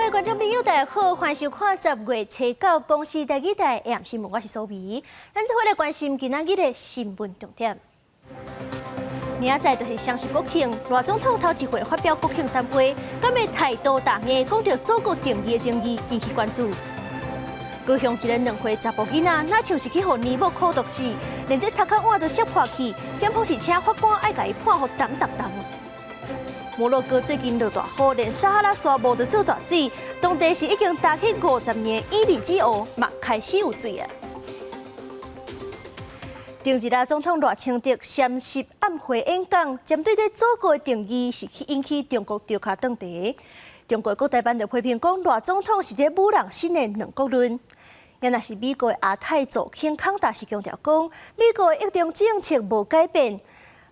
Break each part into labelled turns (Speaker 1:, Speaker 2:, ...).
Speaker 1: 位观众朋友，大家好，欢迎收看10月7号公视第2台 AM 新闻，我是苏眉。咱这回来关心今仔日的新闻重点。明仔载就是双十国庆，赖总统头一回发表国庆谈话，敢会态度大硬，讲到祖国定义的争议，引起关注。高雄一个2岁查甫囡仔，哪像是去互年母苦毒死，连这头壳碗都摔破去，检方是请法官爱甲伊判互重。摩洛哥最近落大雨，连撒哈拉沙漠都做大水，当地是已经打起50年伊犁之湖，嘛开始有水啊。前日啊，总统赖清德三十暗会演讲，针对这祖国的定义是引起中国丢卡当地。中国国台办就批评讲，赖总统是这武人新的两国论。也若是美国的亚太左倾康达是强调讲，美国的一中政策无改变。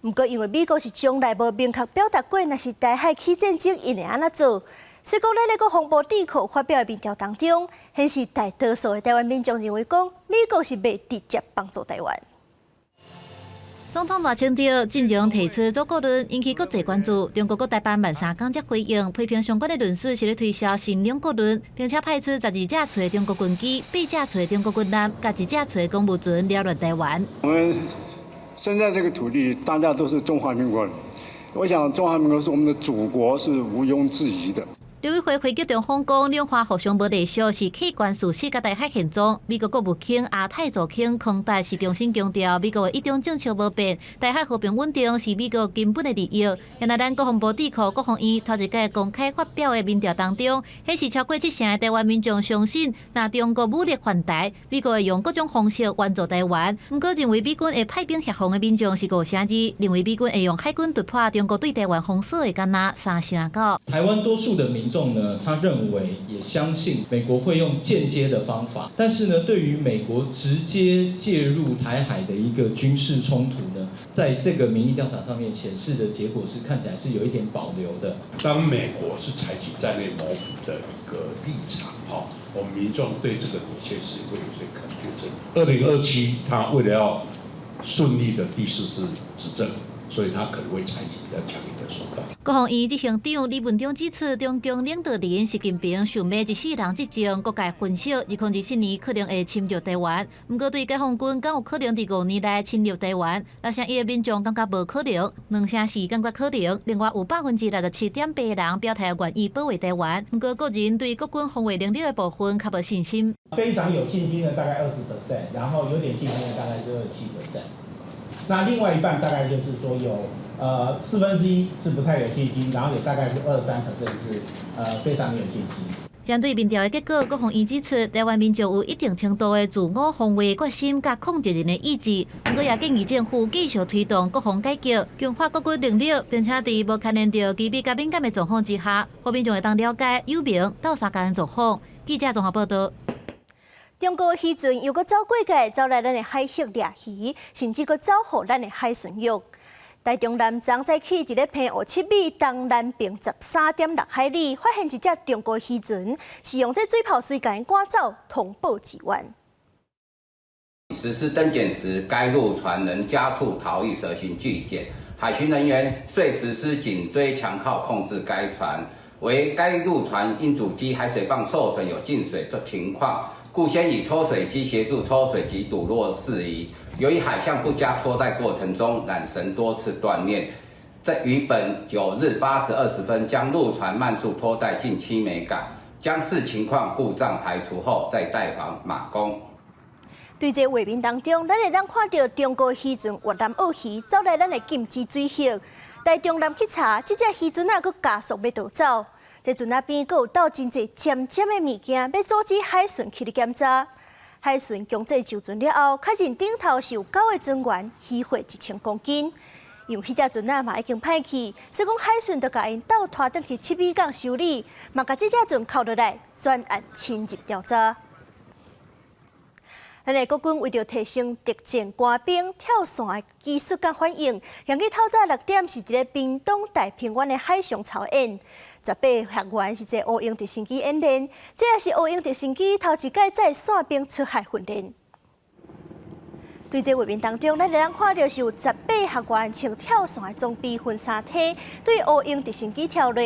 Speaker 1: 不过，因为美国是从来无明确表达过，若是台海起战争，因会安怎做？所以讲，咱咧个防暴地壳发表的民调当中，显示大多数的台湾民众认为讲，美国是未直接帮助台湾。
Speaker 2: 总统赖清德进前提出祖国论，引起国际关注。中国国台办万3天才回应，批评相关的论述是咧推销新两国论，并且派出12架载中国军机、8架载中国军舰、甲1架载公务船扰乱台湾。
Speaker 3: 我们生在这个土地，大家都是中华民国人。我想，中华民国是我们的祖国，是毋庸置疑的。
Speaker 2: 刘委会会议中访讲，两岸互相无隶属是客观事实甲台海现状。美国国务卿亚太左倾康达是重新强调，美国的一中政策无变，台海和平稳定是美国根本的利益。原来咱国防部智库国防院头一届公开发表的民调当中，显示超过70%的台湾民众相信，若中国武力犯台，美国会用各种方式援助台湾。不过认为美军会派兵协防的民众是52%，认为美军会用海军突破中国对台湾封锁的敢若39%。
Speaker 4: 台湾多数的民众呢，他认为也相信美国会用间接的方法，但是呢，对于美国直接介入台海的一个军事冲突呢，在这个民意调查上面显示的结果是看起来是有一点保留的。
Speaker 5: 当美国是采取战略模糊的一个立场，我们民众对这个确实会有些恐惧症。2027，他为了要顺利的第4次执政，所以他可能会采取比较强硬的手段。
Speaker 2: 国防院执行长李文忠指出，中共领导人习近平想要一世人执政，各界分析2024年可能会侵略台湾。不过，对解放军敢有可能在5年内侵略台湾？6成1的民众感觉无可能，2成4感觉可能。另外，有67.8%的人表态愿意保卫台湾。不过，个人对国军防卫能力的部分较无信心。
Speaker 6: 非常有信心的大概20%，然后有点信心的大概是27%。那另外一半大概就是说有1/4是不太有信心，然后有大概是23%是非常有信心。
Speaker 2: 针对民调的结果，国防院指出，台湾民众有一定程度的自我防卫决心甲控制人的意志。不过也建议政府继续推动国防改革，强化国军能力，并且在无牵连到机密甲敏感的状况之下，让民众会当了解有名到3家的状况。记者综合报道。
Speaker 1: 中国渔船又搁走过界，走来咱的海域掠鱼，甚至搁走互咱的海巡域。台中南昨早起，伫咧澎湖7米东南边13.6海里，发现一只中国渔船，是用这水炮水甲赶走，通报支援。
Speaker 7: 实施登检时，该陆船仍加速逃逸，蛇形拒检，海巡人员遂实施紧追强靠控制该船。为该陆船因主机海水泵受损有进水的情况，故先以抽水机协助抽水及堵落事宜。由于海象不佳，拖带过程中缆绳多次断裂，在于本9日8时20分将陆船慢速拖带进七美港，将视情况故障排除后再带往马公。
Speaker 1: 对这画面当中，咱会当看到中国渔船越南澳鱼走来咱的禁止水域。台中南去查，这只渔船佫加速要逃走。在船仔边佫有倒真侪尖尖的物件，要阻止海巡去咧检查。海巡强制就船了后，发现顶头是有9个船员，渔获1000公斤。因为迄只船仔嘛已经歹去，所以讲海巡就甲因倒拖转去7米港修理，嘛甲这只船扣落来，专案深入调查。咱的国军为着提升敌舰官兵跳伞的技术甲反应，今日透早6点是伫咧屏东大平湾的海上操演。18学员是坐乌鹰直升机演练，这也是乌鹰直升机头一届在线兵出海训练。对这画面当中，咱来看到是有18学员穿跳伞的装备婚纱体，对乌鹰直升机跳落。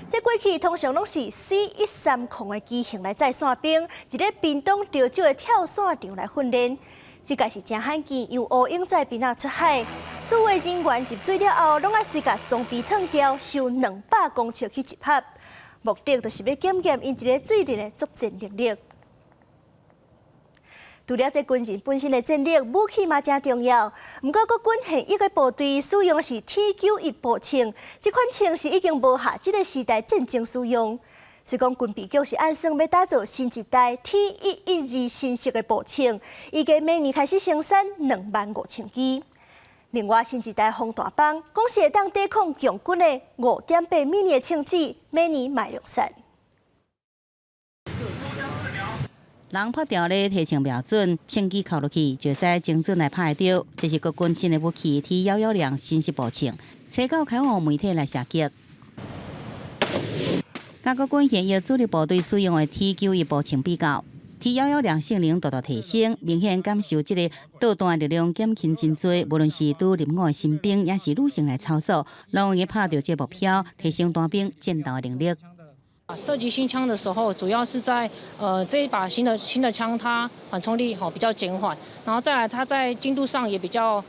Speaker 1: 这过去通常拢是 C130的机型来载伞兵，一个屏东潮州的跳伞场来训练。这个是真罕见，由乌鹰载兵出海，所有人员入水了后，拢爱随甲装备脱掉，受200公尺去集合，目的就是要检验因伫咧水里的作战能力。除了这军人本身的战力，武器嘛真重要。不过，国军现役的部队使用的是 T91步枪，这款枪是已经无下这个时代战争使用。是讲军备局是按算要打造新一代 T112新式的步枪，预计明年开始生产25000支。另外，新一代防弹帮讲是会当抵抗强军的5.8米的枪支，明年卖量产。
Speaker 8: 人拍掉咧提枪瞄准，枪机靠落去就使精准来拍得到。这是国军新的武器 T112新式步枪，找到开放媒体来射击。甲国军现役主力部队使用的 T91步枪比较 ，T112性能大大提升，明显感受这个导弹力量减轻真多。无论是对入伍的新兵，也是女性来操作，拢容易拍到这目标，提升单兵战斗能力。
Speaker 9: 射击新枪的时候，主要是在这一把新的枪，它缓冲力比较减缓，然后再来它在精度上也比较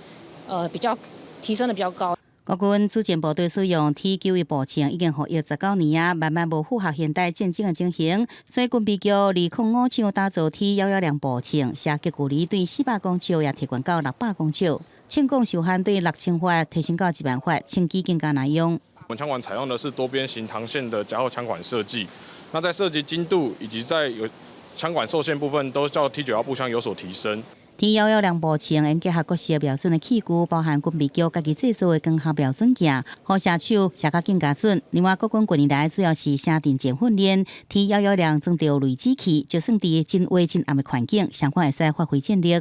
Speaker 9: 提升的比较高。
Speaker 8: 国军主战部队使用 T91步枪已经予约19年啊，慢慢无符合现代战争的情形，所以军备局205厂打造 T112步枪，射击距离对400公尺也提悬到600公尺，枪管受限对6000发提升到10000发，枪机更加耐用。
Speaker 10: 我们枪管采用的是多边形膛线的加厚枪管设计，那在射击精度以及在有枪管受限部分，都较 T91步枪有所提升。
Speaker 8: T112步枪应结合各式标准的器具，包含军备局家己制作的光学标准镜，好射手射到更加准。另外，国军近年来主要是声电剑训练 ，T112装着雷子器，就算伫真灰真暗的环境，相关会使发挥战力。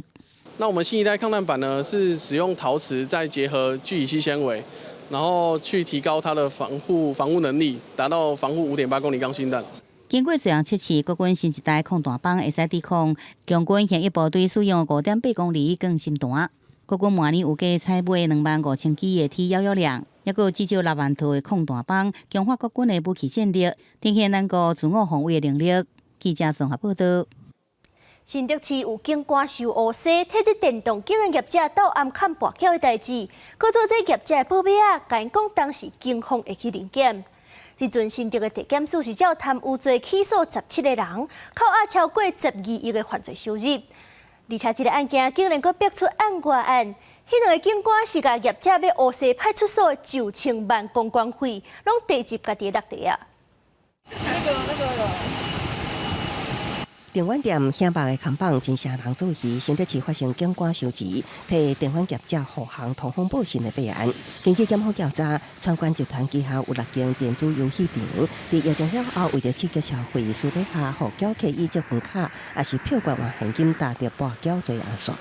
Speaker 11: 那我们新一代抗弹板呢，是使用陶瓷再结合聚乙烯纤维，然后去提高它的防护能力，达到防护5.8公里钢芯弹。
Speaker 8: 经过这样测试，国军新一代抗弹帮会使抵抗强军现役部队使用5.8公里钢芯弹。国军明年有计采买25000支的 T112，也有至少6万套的抗弹帮，强化国军的武器战力，展现咱国自我防卫的能力。记者综合报道。
Speaker 1: 新竹市有警官受乌西，替这电动警的业者到暗砍跋筊的代志，搁做这业者的保镖啊，甲因讲当时警方会去临检。这阵新竹的地检署是照贪污罪起诉17个人，扣押超过12亿的犯罪收入。而且这个案件竟然阁逼出案外案，迄两个警官是甲业者要乌西派出所9000万公关费，拢地入家己的落地啊。
Speaker 12: 电饭店响爆的看板真侪人注意，新竹市发生警官收钱替电饭业者护航通风报信的弊案。根据检方调查，川关集团旗下有6间电子游戏场，伫疫情了后，为了刺激消费，私底下互缴客以积分卡，也是票券换现金，达到跋筊罪案线。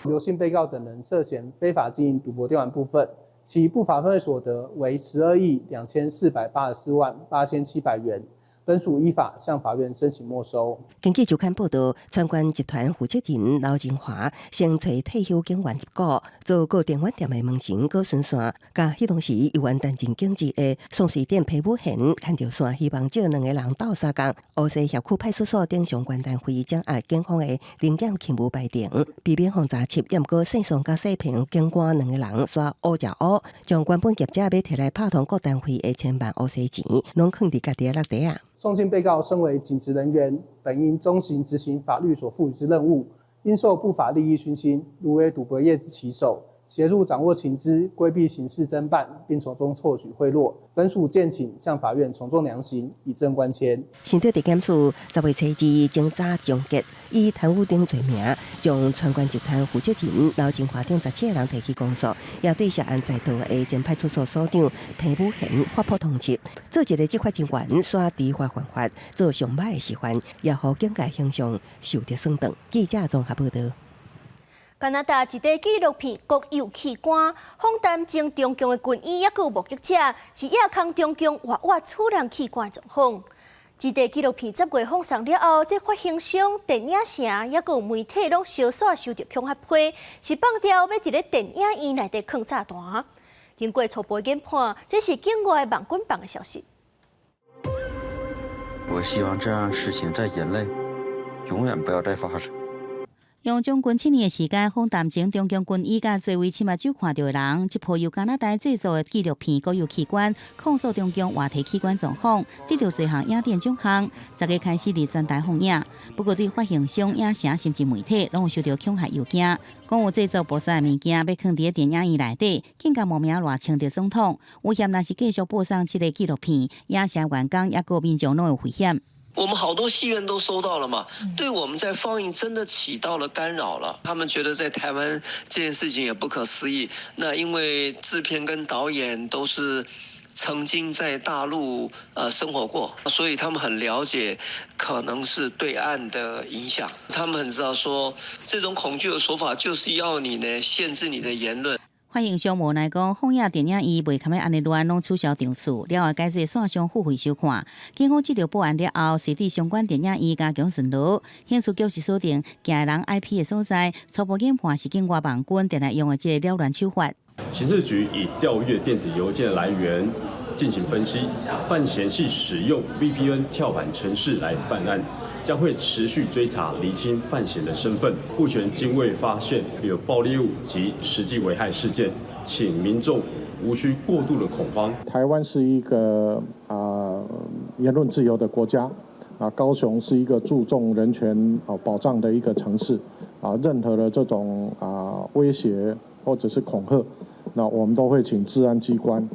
Speaker 11: 刘姓被告等人涉嫌非法经营赌博电玩部分，其不法分配所得为12亿2484万8700元。本署依法向法院申请没收。
Speaker 12: 根据周刊报道，川关集团负责人刘金华先找退休警员入股，做过电玩店的门神郭顺线，甲迄当时由元担任经济的宋氏店皮武贤牵着线，希望借2个人斗相共。乌西辖区派出所等相关单位掌握警方的灵验勤务排程，避免防查缉，也毋过细送甲细评警官2个人耍乌食乌，将原本业者要摕来拍通各单位的千万乌西钱，拢藏伫家己的落地啊。
Speaker 11: 宋姓被告身为警职人员，本应忠行执行法律所赋予之任务，因受不法利益熏心，如为赌博业之旗手，协助掌握情资，规避刑事侦办，并从中获取贿赂。本署建请向法院从重量刑，以正关签。
Speaker 12: 新竹地检署10月初2侦查终结，以贪污等罪名，将川关集团负责人刘金华等17个人提起公诉，也对涉案在逃的前派出所所长皮武贤发布通缉，做一个执法人员耍知法犯法，做上歹的示范，也予警界形象受到损伤。记者综合报道。
Speaker 1: 加拿大一块纪录片国有器官，访谈前中共的军医，也有目击者是亚康中共活处理器官的状况。这部纪录片10月放送了后，这发行商、电影城也有媒体拢小煞收到恐吓批，是放掉要伫咧电影院内底放炸弹。经过初步研判，这是境外网军帮的消息。
Speaker 13: 我希望这样事情在人类永远不要再发生。
Speaker 8: 用将近7年的时间，访谈前中共军医甲座位亲目睭看到的人，这部由加拿大制作的纪录片，国有器官控诉中共活体器官状况，得到多项影展奖项。10月开始伫全台放映，不过对发行商、影城甚至媒体，拢有收到恐吓邮件，讲有制作部分的物件要放伫电影院内底，更加冒名赖清德总统，威胁若是继续播送这个纪录片，影城员工也个民众拢有危险。
Speaker 14: 我们好多戏院都收到了嘛，对我们在放映真的起到了干扰了。他们觉得在台湾这件事情也不可思议。那因为制片跟导演都是曾经在大陆生活过，所以他们很了解可能是对岸的影响。他们很知道说这种恐惧的手法就是要你呢限制你的言论。
Speaker 8: 发行商无奈讲，放映电影院袂堪要安尼乱，拢取消场次，了后改做线上付费收看。警方接到报案了后，随伫相关电影院加强巡逻。刑事局是锁定行人 IP 的所在，初步研判是境外网军定来用的这个扰乱手法。
Speaker 15: 刑事局以调阅电子邮件的来源进行分析，犯嫌系使用 VPN 跳板程式来犯案。将会持续追查厘清犯嫌的身份，目前经未发现有爆裂物及实际危害事件，请民众无需过度的恐慌。
Speaker 16: 台湾是一个言论自由的国家，高雄是一个注重人权保障的一个城市，任何的这种威胁或者是恐吓，那我们都会请治安机关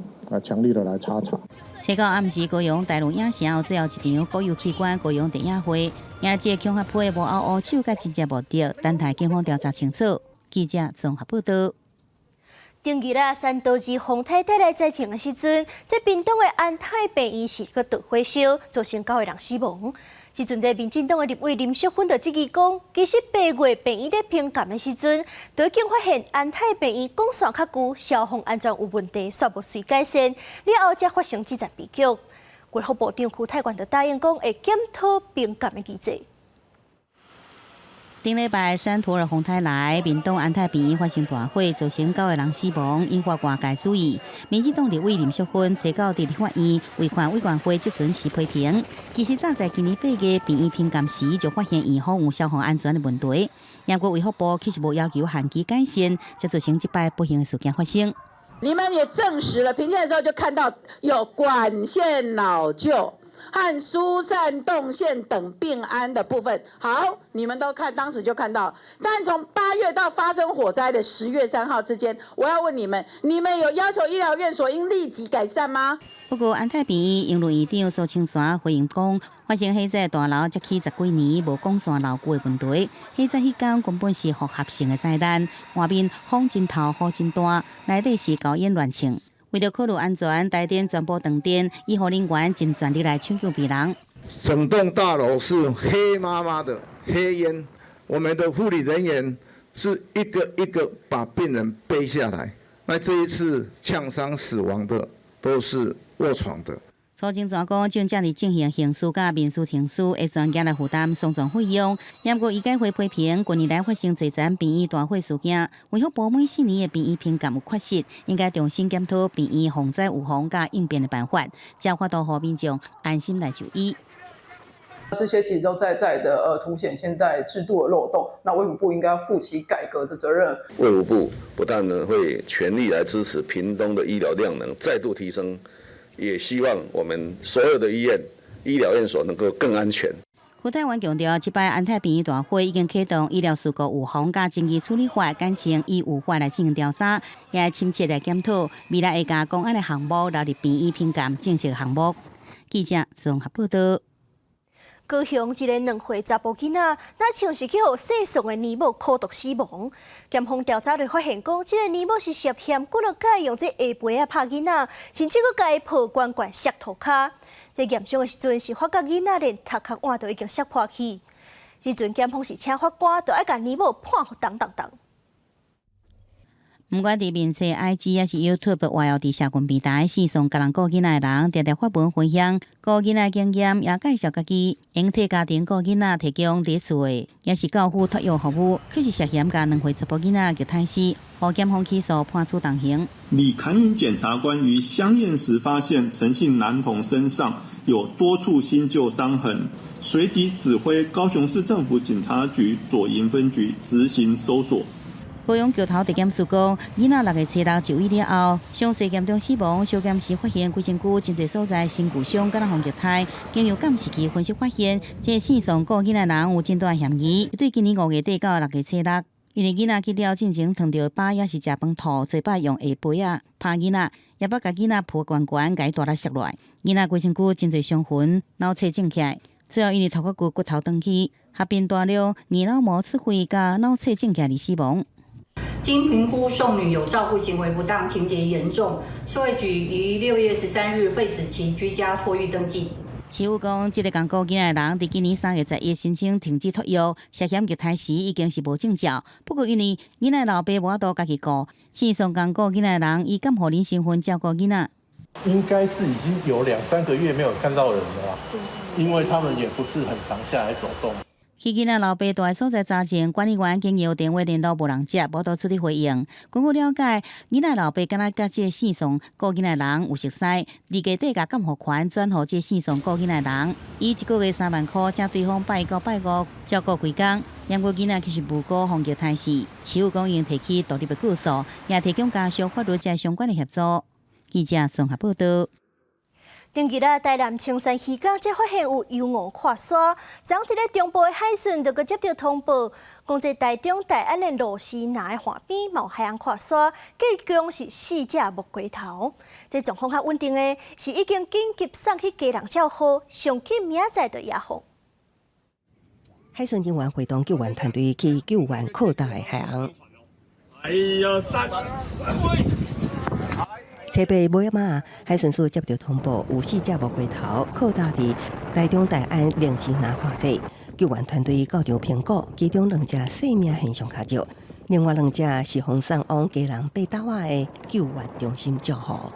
Speaker 16: 强力的来查查。
Speaker 8: 初到暗时，高雄大陆影城最后一场国有器官高雄电影会，影这恐吓批无拗手，甲真正无对，等待警方调查清楚。记者综合报道。
Speaker 1: 顶日3都市风台带来灾情的时阵，这屏东的安泰病院是个大火烧，造成9个人死亡。时阵，在民进党的立委林淑芬就质疑讲，其实8月病院咧评鑑的时阵，就已经发现安泰病院管线较旧，消防安全有问题，煞无遂改善，了后才发生这场悲剧。国防部长邱泰源就答应讲会检讨评鑑的机制。
Speaker 8: 顶礼拜，山图尔风台来，屏东安泰病院发生大火，造成9个人死亡，引发外界注意。民进党立委林淑芬提到伫立法院违反委员会质询时批评，其实早在今年8月病院评鑑时就发现院方有消防安全的问题，不过卫福部其实无要求限期改善，才造成这摆不幸的事件发生。
Speaker 17: 你们也证实了，评鉴的时候就看到有管线老旧和疏散动线等病安的部分，好，你们都看，当时就看到。但从8月到发生火灾的10月3号之间，我要问你们，你们有要求医疗院所应立即改善吗？
Speaker 8: 不过安泰病院营运院长苏清泉回应讲，发生火灾大楼才起10几年，无管线牢固的问题。火灾迄天根本是复合性的灾难，外面风真透，雨真大，内底是高烟乱窜。为了考虑安全，台电全部断电，医护人员尽全力来抢救病人。
Speaker 18: 整栋大楼是黑麻麻的黑烟，我们的护理人员是一个一个把病人背下来。那这一次呛伤死亡的都是卧床的。
Speaker 8: 苏清泉讲，正在进行刑事甲民事庭诉，会专家来负担诉讼费用。不过，医改会批评，近年来发生侪桩病院大火事件，卫福部每4年的病院评鑑有缺失，应该重新检讨病院防灾预防甲应变的办法，才法度让民众安心来就医。
Speaker 19: 这些其实都在的凸显现在制度的漏洞，那卫福部应该要负起改革的责任。
Speaker 20: 卫福部不但呢会全力来支持屏东的医疗量能再度提升，也希望我们所有的医疗院所能够更安全。
Speaker 8: 邱泰源强调，这摆安泰病院大火已经启动医疗事故预防甲争议处理法，改成以误法来进行调查，也深切来检讨未来会将公安的项目纳入病院评鉴正式项目。记者综合报道。
Speaker 1: 高雄一个2岁查甫囡仔，那像是去互细送的年某苦毒死亡。检方调查就发现讲，这个年某是涉嫌骨落解用这下背啊拍囡仔，甚至佮家抱罐罐摔涂骹。在验伤的时阵，是发觉囡仔连头壳碗都已经摔破去。时阵检方是请法官，就要甲年某判当。
Speaker 8: 毋管伫面册 IG 还是 YouTube， 还有伫社群平台，线上甲人顾囡仔的人，常常发文分享顾囡仔经验，也介绍家己用替家庭顾囡仔提供伫厝的，也是教辅托育服务，却是涉嫌甲2岁查甫囡仔虐待死，互检方起诉判处重刑。
Speaker 21: 李坎颖检察官于相验时发现陈姓男童身上有多处新旧伤痕，随即指挥高雄市政府警察局左营分局执行搜索。
Speaker 8: 高雄桥头地检署讲，囡仔6月7日就医了后，详细严重死亡，小检时发现规身躯真侪所在身骨伤，敢若虐待。经由监视器分析发现，这线上顾囡仔人有真大嫌疑。对今年5月底到6月7日，因为囡仔去了进前烫着疤，也是食饭吐，嘴巴用下杯啊拍囡仔，也把甲囡仔抱悬悬，甲伊大力摔落来。囡仔规身躯真侪伤痕，脑切肿起来，最后因为头壳骨头断去，合并大量耳脑膜刺毁，甲脑切肿起来而死亡。
Speaker 22: 经评估送女有照顾行为不当，情节严重，社会局于6月13日废止其居家托育登记。
Speaker 8: 市府讲，这个共顾囡仔的人，伫今年3月11申请停止托育，涉嫌虐待时已经是无证照。不过因为囡仔老爸无法度家己顾，线上共顾囡仔的人以监护人身份照顾囡仔。
Speaker 23: 应该是已经有2、3个月没有看到人了啦，因为他们也不是很常下来走动。
Speaker 8: 去囡仔老爸住的所在查证，管理员经由电话联络无人接，无多处理回应。根据了解，囡仔老爸敢若甲这线上顾囡仔人有熟悉，二月底甲监护权转互这线上顾囡仔人，以1个月3万块，请对方拜一拜五照顾几工。因为囡仔其实无辜防虐待死，市府讲已提起独立的告诉，也提供家属法律及相关的协助。记者综合报道。
Speaker 1: 近日台南青山渔港才发现有游蛾跨沙，昨伫咧中部的海巡就接到通报，讲这台中大安的罗西拿的岸边冒海洋跨沙，计共是4只木龟头。这状况较稳定的，是已经紧急送去家人照护，上紧明仔载就野放。
Speaker 12: 海巡人员会同救援团队去救援扩大的海洋。
Speaker 23: 哎呀，3、
Speaker 12: 车被尾马，海巡署接到通报，有4只木龟头靠搭伫台中大安灵西拿化济，救援团队到场评估，其中2只生命现象较少，另外2只是奉送往家人8斗仔的救援中心照护。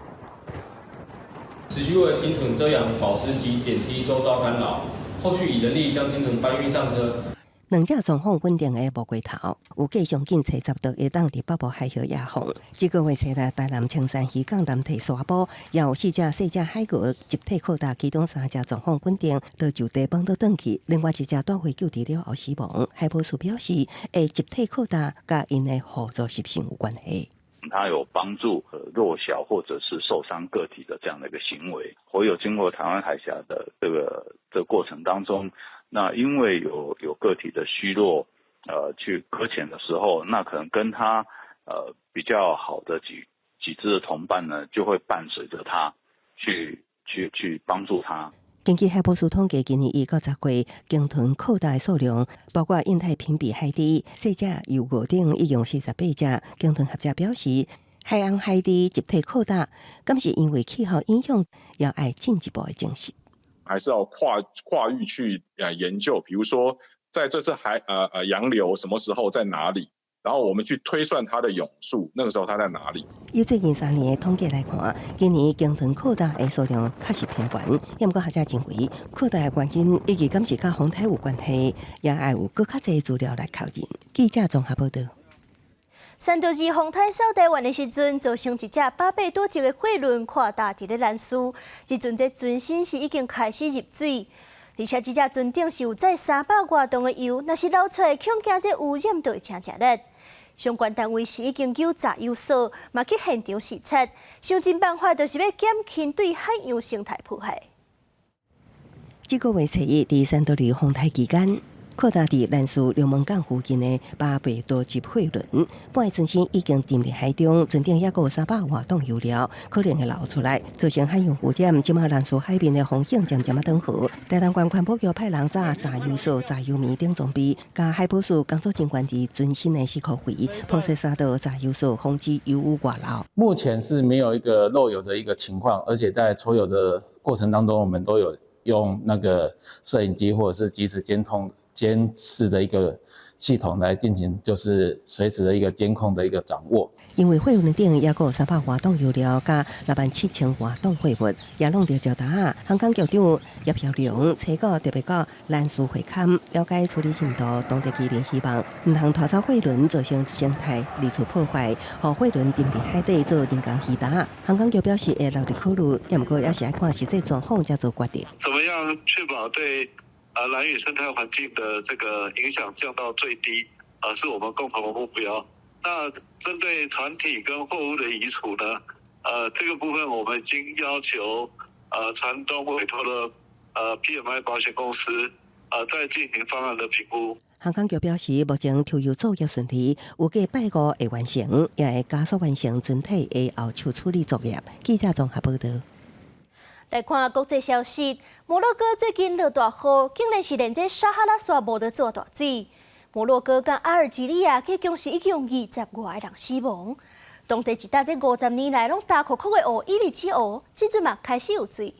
Speaker 24: 持续为鲸豚遮阳保湿及减低周遭干扰，后续以人力将鲸豚搬运上车。
Speaker 12: 2只状况稳定的木龟头，有计上紧找10到会当伫北部海河野放。这个月7日，台南青山渔港南堤沙坡，也有4只细只海鹅集体靠搭，其中3只状况稳定，都就地帮倒转去，另外1只带回救治了后死亡。海保署表示，会集体靠搭，甲因的互助习性有关系。
Speaker 25: 它有帮助弱小或者是受伤个体的这样的一个行为。我有经过台湾海峡的这个过程当中，那因为有个体的虚弱，去搁浅的时候，那可能跟他比较好的几只的同伴呢，就会伴随着他去帮助他。
Speaker 12: 根据海保署统计，今年1到10月，鲸豚靠搭的数量，包括印太平比海底细只游鹅顶一共48只。鲸豚学者表示，海洋海底集体靠搭，敢是因为气候影响，要爱进一步的证实。
Speaker 26: 还是要跨域去研究，比如说在这次洋流什么时候在哪里，然后我们去推算它的涌数，那个时候它在哪里？以
Speaker 12: 最近3年的统计来看，今年鲸豚扩大的数量确实偏悬。也毋过学者认为，扩大的原因以及敢是甲风台有关系，也要有更较侪资料来确认。记者综合报道。
Speaker 1: 三都市风台扫台湾的时阵，造成1只800多只的货轮跨大伫咧兰屿，即阵这船身是已经开始入水，而且这只船顶是有载300多吨的油，若是流出来，恐惊这污染就会真热。相关单位是已经叫查油所，嘛去现场视察，想尽办法就是要减轻对海洋生态破坏。
Speaker 12: 这个月7日，第三都市风台期间，扩大伫兰屿龙门港附近的800多只货轮，半船身已经沉入海中，船顶也有300多吨油料，可能会流出来，造成海洋污染。即马兰屿海面的风险渐渐登高。台南县环保局派人查查油所、查油面等装备，甲海保署工作人员伫船身的4口回抛射沙到查油所，防止油污外流。
Speaker 27: 目前是没有一个漏油的一个情况，而且在抽油的过程当中，我们都有用那个摄影机或者是即时监监视的一个系统来进行，就是随时的一个监控的一个掌握。
Speaker 12: 因为会员顶也有300活动油料加67000活动会物，也拢着交答啊。香港局长叶漂亮采购特别到兰屿会勘了解处理进度，当地居民希望唔通拖走货轮造成生态二次破坏，和货轮沉伫海底做人工鱼搭。香港局表示会留伫考虑，也毋过也是要看实际状况才做决定。
Speaker 2: 怎么样确保对兰屿生态环境的这个影响降到最低？是我们共同的目标。那针对船体跟货物的移除呢？这个部分我们已经要求船东委托了PMI 保险公司再进行方案的评估。
Speaker 12: 香港局表示，目前抽油作业顺利，预计拜5会完成，也会加速完成整体的后续处理作业。记者综合报道。
Speaker 1: 来看国际消息，摩洛哥最近落大雨，竟然是连这撒哈拉沙漠都做大水。摩洛哥跟阿尔及利亚计共是已经25个人死亡。当地一带这50年来拢大窟窟的湖屹立起湖，现阵嘛开始有水。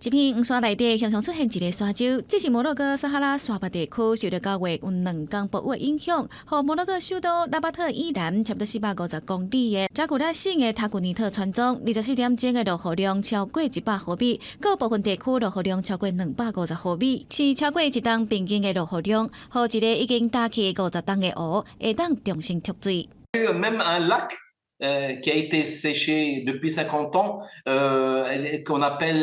Speaker 3: 一片黄沙内底常常出现一个沙洲，这是摩洛哥撒哈拉沙漠地区受到9月温2天暴雨的影响，和摩洛哥首都拉巴特以南差不多450公里的扎古拉省的塔古尼特村庄，24点钟的落雨量超过100毫米，各部分地区落雨量超过250毫米，是超过1吨平均的落雨量，和一个已经打起50吨的湖会当重新脱水。
Speaker 4: Même un lac qui a été séché depuis 50 ans, qu'on appelle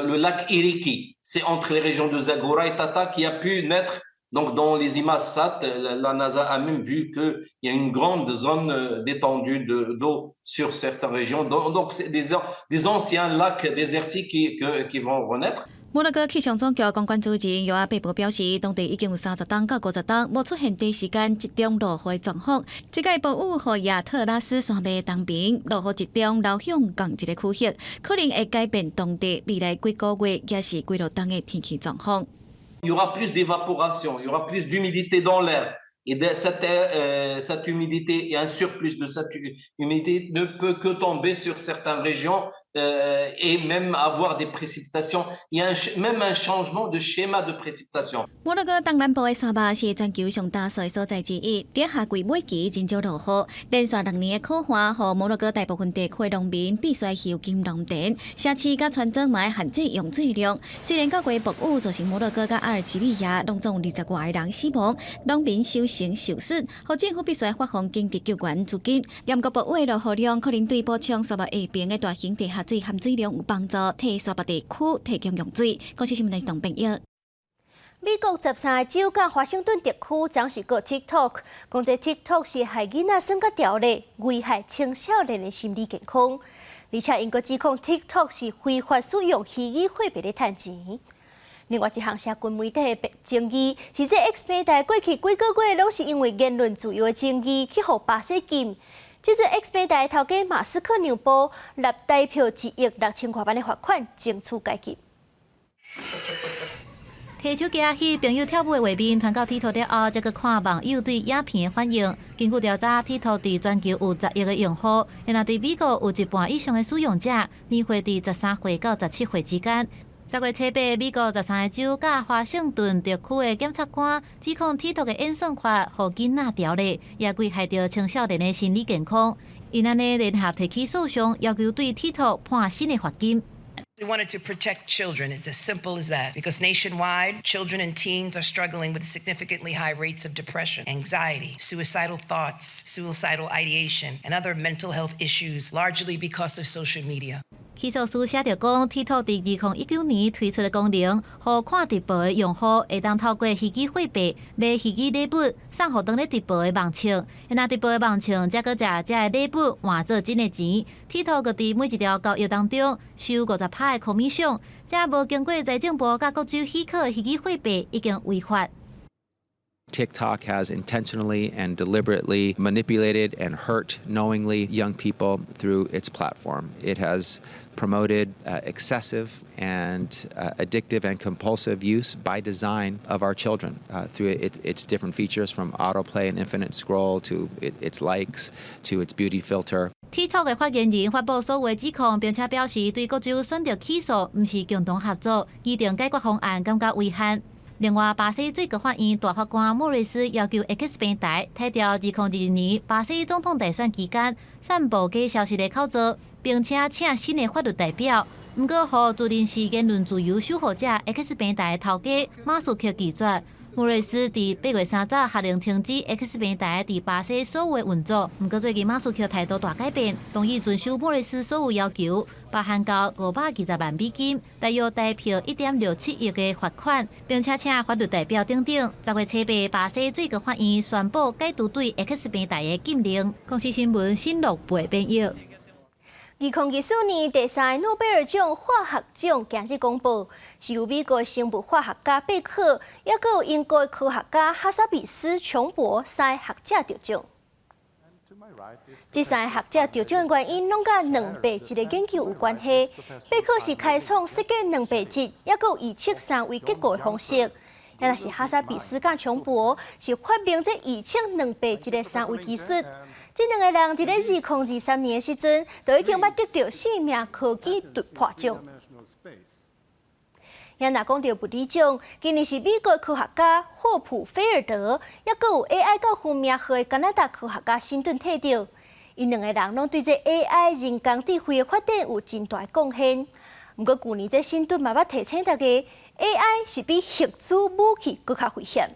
Speaker 4: le lac Iriki. C'est entre les régions de Zagora et Tata qui a pu naître. Donc dans les images SAT, la NASA a même vu qu'il y a une grande zone d'étendue d'eau sur certaines régions. Donc c'est des anciens lacs désertiques qui vont renaître.
Speaker 3: 摩洛哥气象总局公关主任约阿贝博表示，当地已经有30吨到50吨无出现短时间集中落雨的状况。这届暴雨和亚特拉斯山脉东边落雨集中流向同一个区域，可能会改变当地未来几个月也是几落冬的天气状况。
Speaker 4: Il y aura plus d'évaporation, il y aura plus d'humidité dans l'air. Et cette humidité et un surplus de cette humidité ne peut que tomber sur certaines régions et même avoir des précipitations. Il y a même un changement de schéma de précipitation.
Speaker 3: 摩洛哥东南部的沙漠是全球上大水所在之一，在夏季尾期真少落雨，连续2年的酷寒，和摩洛哥大部分地区的农民必须修建农田，城市甲村庄嘛限制用水量。虽然9月暴雨造成摩洛哥甲阿尔及利亚拢总20多个人死亡，农民收成受损，和政府必须发放紧急救援资金。严格暴雨的落雨量可能对补充沙漠下边的大型地下水含水量有帮助，替沙漠地区提供用水。公司新闻内容朋友。
Speaker 1: 美国13个州甲华盛顿特区暂时过 TikTok， 讲这 TikTok 是害囡仔算甲条例，危害青少年的心理健康，而且因个指控 TikTok 是非法使用虚拟货币来赚钱。另外一项社群媒体的争议是，这 X 平台过去几个月拢是因为言论自由的争议去互巴西禁。这次 X 平台头家马斯克让步，立代票1亿6000多万的罚款，争取解禁。
Speaker 5: 提手机去朋友跳舞的画面传到 TikTok 了后，再去看网友对影片的反应。根据调查 ，TikTok 伫全球有10亿个用户，然后伫美国有1半以上的使用者，年岁伫13岁到17岁之间。10月7日，美国13个州甲华盛顿特区的检察官指控 TikTok 的演算法互囡仔条例，也危害到青少年的心理健康。因安尼联合提起诉讼，要求对 TikTok 判新的罚金。
Speaker 6: We wanted to protect children. It's as simple as that. Because nationwide, children and teens are struggling with significantly high rates of depression, anxiety, suicidal thoughts, suicidal ideation, and other mental health issues, largely because of social media.
Speaker 5: 起诉书写着讲 ，TikTok 伫2019年推出的功能，互看直播的用户会当透过虚拟货币买虚拟礼物，送互当咧直播的网唱，那直播的网唱则搁将这礼物换做真的钱。TikTok 搁伫每一条交易当中收50%的commission，这无经过财政部甲各州许可的虚拟货币已经违法。
Speaker 7: TikTok has intentionally and deliberately manipulated and hurt knowingly young people through its platform. It has promoted excessive and addictive and compulsive use by design of our children through its different features from autoplay and infinite scroll to its likes to its beauty filter.
Speaker 5: TikTok 的发言人发布所有指控，并且表示对各州选择起诉，毋是共同合作，议定解决方案感觉违宪。另外，巴西最高法院大法官莫瑞斯要求 X 平台退掉2022年巴西总统大选期间散布假消息的口罩，并且请新的法律代表。不过，和自认是言论自由守护者 X 平台的头家马斯克拒绝。莫瑞斯伫8月3日下令停止 X 平台伫巴西所有运作。不过，最近马斯克态度大改变，同意遵守莫瑞斯所有要求，包含到520万美金，大约代表1.67亿的罚款，并且请法律代表等等。10月7日，巴西最高法院宣布解除对 X 平台的禁令。公司新闻新6倍编译。
Speaker 1: 2024年第3个诺贝尔奖化学奖今日公布，是由美国生物化学家贝克，也佮有英国科学家哈萨比斯、琼博3个学者得奖。这3个学者得奖的原因，拢甲蛋白质的研究有关系。贝克是开创设计蛋白质，也佮有预测三维结构的方式。也若是哈萨比斯甲琼博，是发明这预测蛋白质的三维技术。这2个人伫咧2023年的时阵，就已经捌得到4名科技突破奖。也若讲到物理奖，今年是美国科学家霍普菲尔德，也佮有 AI 教父名号的加拿大科学家辛顿摕到。因2个人拢对这 AI 人工智慧的发展有真大贡献。不过去年这辛顿嘛捌提醒大家 ，AI 是比核子武器更加危险。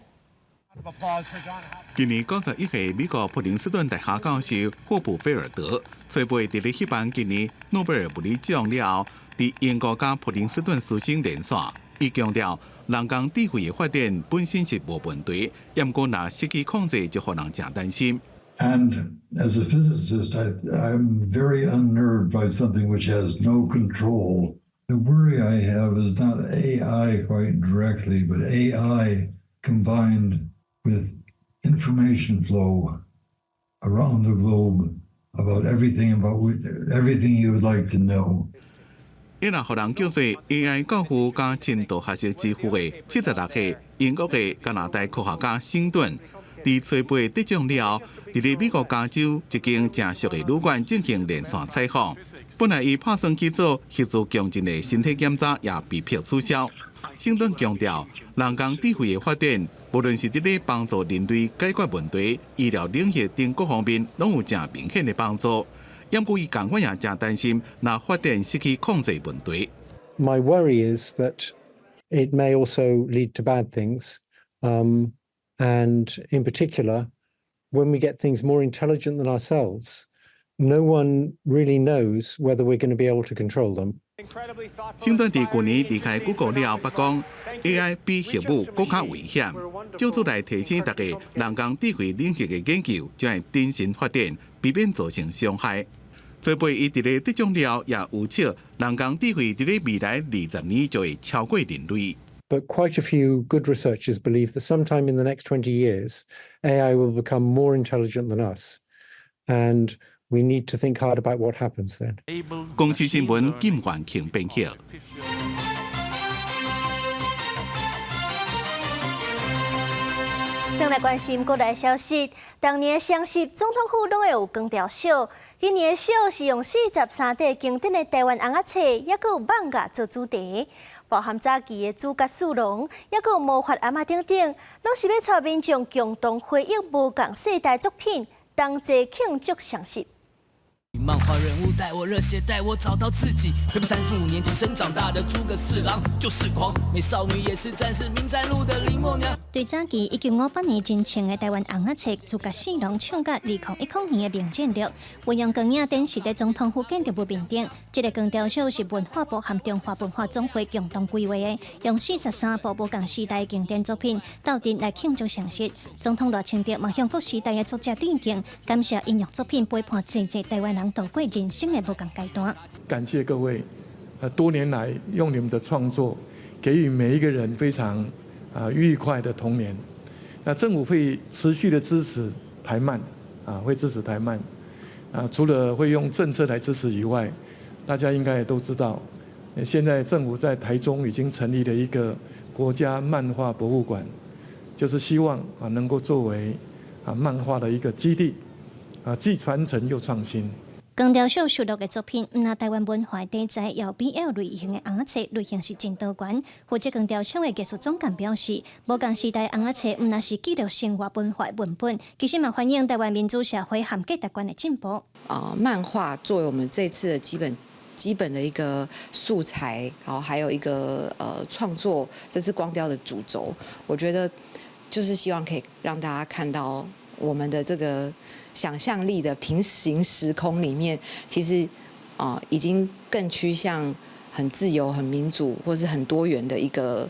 Speaker 9: 今年91岁美国普林斯顿大学教授霍普菲尔德，找背伫咧迄班今年诺贝尔物理奖了，伫英国甲普林斯顿师生连线，伊强调人工智慧的发展本身是无问题，不过若失去控制，就互人真担心。
Speaker 10: And as a physicist, I'm very unnerved by something which has no control. The worry I have is not AI quite directly, but AI combined with information flow around the globe about everything you would like to know.
Speaker 9: 伊若互人叫做 AI 教父加深度学习之父的76岁英国的加拿大科学家辛顿，伫吹背得奖了，伫咧美国加州一间正式的旅馆进行连线采访。本来伊打算去做核子强震的身体检查，也被迫取消。辛顿强调，人工智慧的发展，无论是伫咧帮助人类解决问题、医疗领域等各方面，拢有正明显的帮助。不过，伊同款也正担心，若发展失去控制问题。
Speaker 11: My worry is that it may also lead to bad things, and in particular, when we get things more intelligent than ourselves, no one really knows whether we're going to be able to control them.
Speaker 9: 辛顿伫去年离开 Google 了，捌讲 AI 比核武更加危险，借此来提醒大家，人工智慧领域的研究将会振兴发展，避免造成伤害。做背伊伫咧得奖了，也预测人工智慧伫咧未来20年就会超过人类。
Speaker 11: But quite a few good researchers believe that sometime in the next 20 years, AI will become more intelligent than us, and we need to think hard about what happens then.
Speaker 9: 公司新闻金元庆编辑。
Speaker 1: 转来关心国内消息，当年双十总统府拢会有光条秀，今年的秀是用43块经典的台湾红仔菜，也佮有艋舺做主题，包含早期的主角树龙，也佮有魔法阿嬷等等，拢是要带民众共同回忆无共世代作品，同齐庆祝双十。
Speaker 13: 漫画人物带我热血，带我找到自己。陪伴35年前生长大的诸葛四郎，就是狂美少女，也是战士，民战路的林默娘。
Speaker 14: 对早期1958年真青的台湾红仔菜主角四郎唱甲2010年的名战略，运用光影展示在总统府建筑物面顶。这个光雕秀是文化部和中华文化总会共同规划的，用43部无共时代的经典作品，斗阵来庆祝双十。总统赖清德嘛向各时代的作者致敬，感谢音乐作品陪伴济台湾人度过人生的无共阶段。
Speaker 23: 感谢各位，多年来用你们的创作，给予每一个人非常愉快的童年。那政府会持续的支持台漫，会支持台漫。除了会用政策来支持以外，大家应该也都知道，现在政府在台中已经成立了一个国家漫画博物馆，就是希望能够作为漫画的一个基地，既传承又创新。
Speaker 14: 光雕秀收录的作品，毋那台湾文化题材，也有 BL 类型的红仔册，类型是真多元。负责光雕秀的技术总监表示，无共时代红仔册，毋那是记录生活文化的文本，其实嘛反映台湾民主社会和价值观的进步。
Speaker 15: 漫画作为我们这次的基本的一个素材，然后还有一个创作这次光雕的主轴，我觉得就是希望可以让大家看到我们的这个想象力的平行时空里面，其实已经更趋向很自由、很民主，或是很多元的一个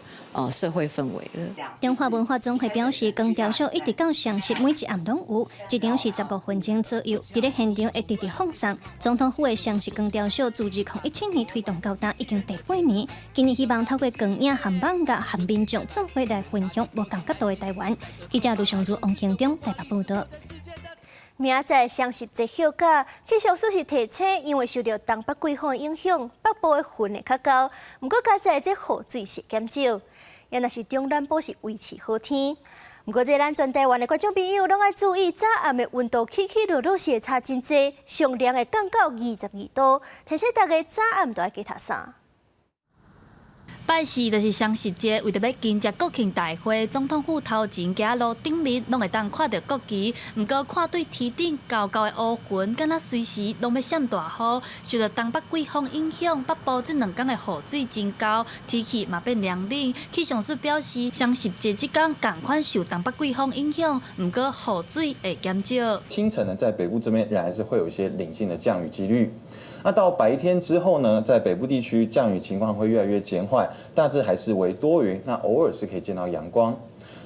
Speaker 15: 社会氛围了。
Speaker 14: 中华文化总会表示，光雕秀一直到上市每一暗拢有，一场是15分钟左右。伫咧现场会直直放送。总统府的上市光雕秀自2017年推动到今已经第8年，今年希望透过光影和网架和民众做伙来分享无同角度的台湾。记者卢尚如、王兴忠台北报道。
Speaker 1: 明仔双十节休假，气象署是提醒，因为受到东北季风的影响，北部的云会较高，不过加在这雨水是减少，也若是中南部是维持好天。不过这咱全台湾的观众朋友拢要注意，早暗的温度起起落落是会差真济，上凉会降到22度，提醒大家早暗都要加套衫。
Speaker 16: 拜四就是双十节，为着要迎接国庆大会，总统府头前行路顶面拢会当看到国旗。毋过看对天顶高高的乌云，敢若随时拢要闪大雨。受到东北季风影响，北部这2天的雨水真高，天气嘛变凉冷。气象署表示，双十节这天同款受东北季风影响，毋过雨水会减少。
Speaker 17: 清晨呢，在北部这边仍然是会有一些零星的降雨几率。那到白天之后呢，在北部地区降雨情况会越来越减缓，大致还是为多云，那偶尔是可以见到阳光。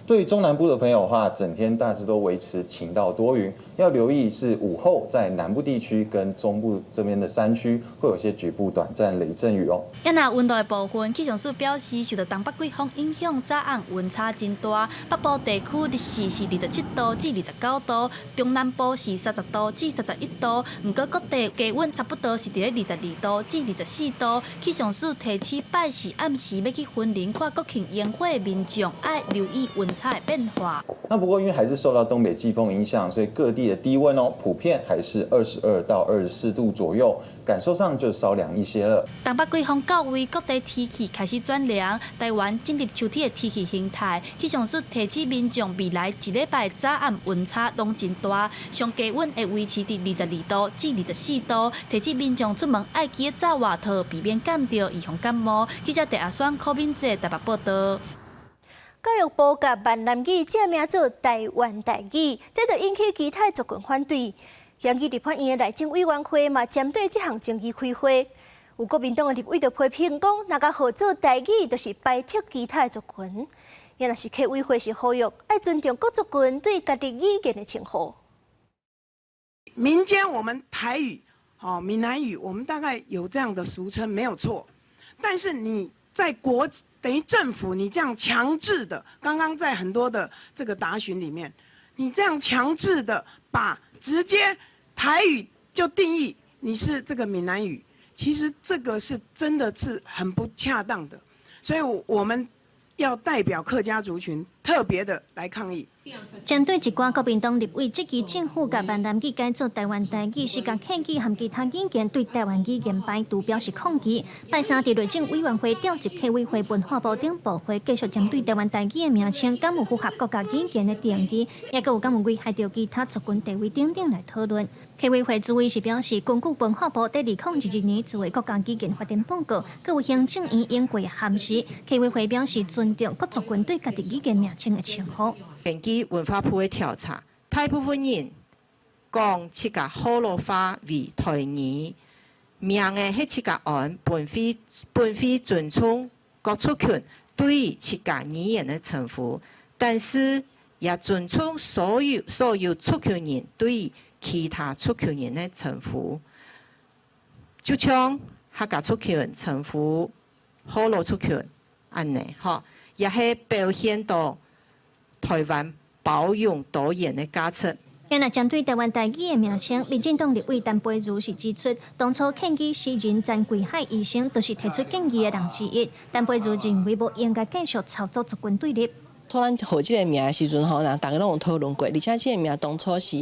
Speaker 17: 对于中南部的朋友的话，整天大致都维持晴到多云，要留意是午后在南部地区跟中部这边的山区会有一些局部短暂雷阵雨哦。
Speaker 16: 那温度的部分，气象署表示，受到东北季风影响，早暗温差真大。北部地区日时是27度至29度，中南部是30度至31度。不过各地低温差不多是伫咧22度至24度。气象署提醒拜四暗时要去云林看国庆烟火的民众，要留意温差的变化。
Speaker 17: 那不过因为还是受到东北季风影响，所以各地的低温普遍还是22到24度左右，感受上就稍凉一些了。
Speaker 16: 东北季风到位，各地天气开始转凉，台湾进入秋天的天气形态。气象署提醒民众，未来1礼拜早暗温差拢真大，上低温会维持伫22度至24度。提醒民众出门要记得走外套，避免感到预防感冒。记者陈阿选、柯敏哲台北报道。
Speaker 1: 教育部甲闽南语正名做台湾台语，这就引起其他族群反对。县议立法院的内政委员会嘛，针对这项争议开会，有国民党的立委就批评讲，若甲号做台语，就是排斥其他族群。也若是客委会是呼吁，要尊重各族群对家己语言的称呼。
Speaker 18: 民间我们台语、闽南语，我们大概有这样的俗称，没有错。但是你在等于政府，你这样强制的，刚刚在很多的这个答询里面，你这样强制的把直接台语就定义你是这个闽南语，其实这个是真的是很不恰当的，所以我们要代表客家族群特别的来抗议。
Speaker 14: 针对一寡国民党立委质疑政府甲闽南语改做台湾台语，是甲客语和其他语言对台湾语言排除，表示抗议。拜三伫内政委员会调集客委会、文化部等部会，继续针对台湾台语的名称敢有符合国家语言的定义，也有敢有危害到其他族群地位等等来讨论。客委会主委是表示，根据文化部在2022年作为国家语言发展报告，各有行政院应过的函示。客委会表示尊重各族群对家己语言名称的称呼。
Speaker 19: 根据文化部的调查，大部分人讲七个好乐话为台语，名的迄七个案并非尊重各族群对七个语言的称呼，但是也尊重所有族群人对其他族群人的称呼，就像客家族群称呼好乐族群安尼，也是表现到台湾包容多元的价值。
Speaker 14: 原来针对台湾台语的名称，民进党立委陈培如是指出，当初建议诗人詹贵海医生都是提出建议的人之一。陈培如认为，不应该继续操作族群对立。
Speaker 8: 初咱号这个名的时阵吼，那大家拢有讨论过，而且这个名当初是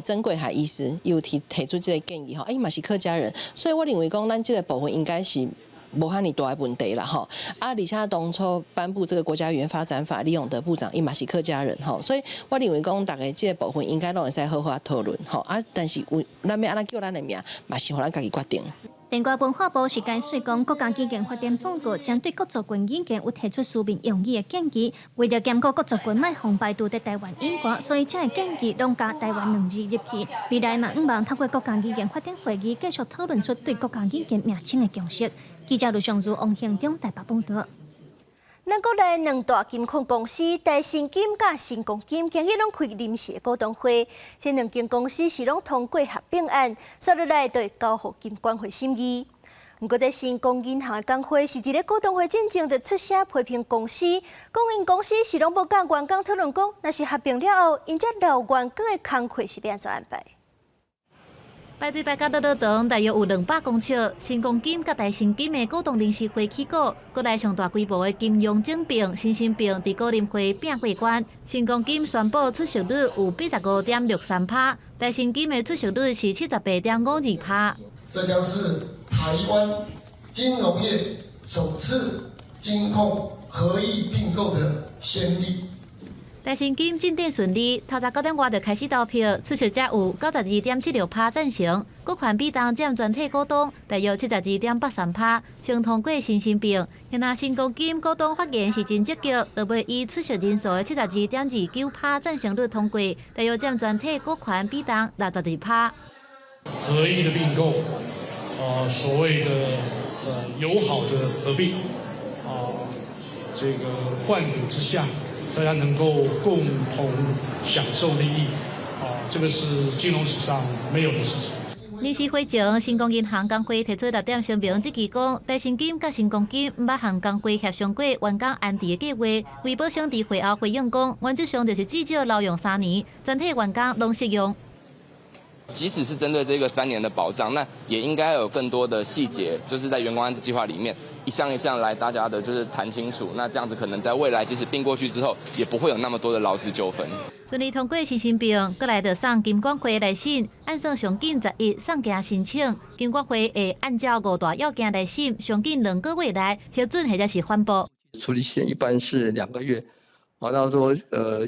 Speaker 8: 曾贵海医师有提出这个建议吼，伊嘛是客家人，所以我认为讲咱这个部分应该是无遐尼大的问题啦吼。而且当初颁布这个国家语言发展法，李永德部长伊嘛是客家人吼，所以我认为讲大家这个部分应该拢会使好好讨论吼。但是咱要安怎叫咱的名，嘛是互咱家己决定。
Speaker 14: 另外，文化部是解说讲，国家语言发展报告针对各族群语言有提出书面用语的建议，为了兼顾各族群卖红百度的台湾音乐，所以才会建议拢加台湾2字入去。未来嘛，希望透过国家语言发展会议，继续讨论出对国家语言名称的共识。记者卢尚如、王兴中台北报道。
Speaker 1: 咱国内2大金控公司台新金甲新光金今日拢开临时的股东会，这2间公司是拢通过合并案，接落来就会交予金管会审议。不过，在新光银行的工会是伫咧股东会进前就出声批评公司，讲因公司是拢无甲员工讨论讲，若是合并了后，因这劳员工的工课是要安怎安排？
Speaker 5: 排队排到倒长，大约有200公尺。新光金甲台新金的股东临时会起股，国内上大规模的金融整并、新兴并伫股东会拼过关。新光金宣布出席率有 85.63%， 台新金的出席率是 78.52%。
Speaker 20: 这将是台湾金融业首次金控合意并购的先例。
Speaker 5: 台新金进展顺利，头早9点外就开始投票，出席者有 92.76% 赞成，股权比重占全体股东大约 72.83%， 相通过新兴并。现在新光金股东发言是真积极，就要以出席人数的 72.29% 赞成率通过，大约占全体股权比重 62%。
Speaker 21: 合意的并购，所谓的友好的合并，这个换股之下，大家能够共同享受利益，这个是金融史上没有的事情。
Speaker 5: 临时会前，新光银行工会提出6点声明，即期讲，台新金甲新光金毋捌和工会协商过员工安置的计划，为保障伫会后回应讲，原则上就是至少劳用3年，全体员工拢适用。
Speaker 22: 即使是针对这个3年的保障，那也应该有更多的细节，就是在员工安置计划里面一项一项来大家的就是谈清楚。那这样子可能在未来即使并过去之后，也不会有那么多的劳资纠纷。
Speaker 5: 顺利通过新兴并，过来就送金管会来审，按算上紧11送件申请，金管会会按照5大要件来审，上紧2个月内核准或者是颁布。
Speaker 24: 处理期限一般是2个月。到时候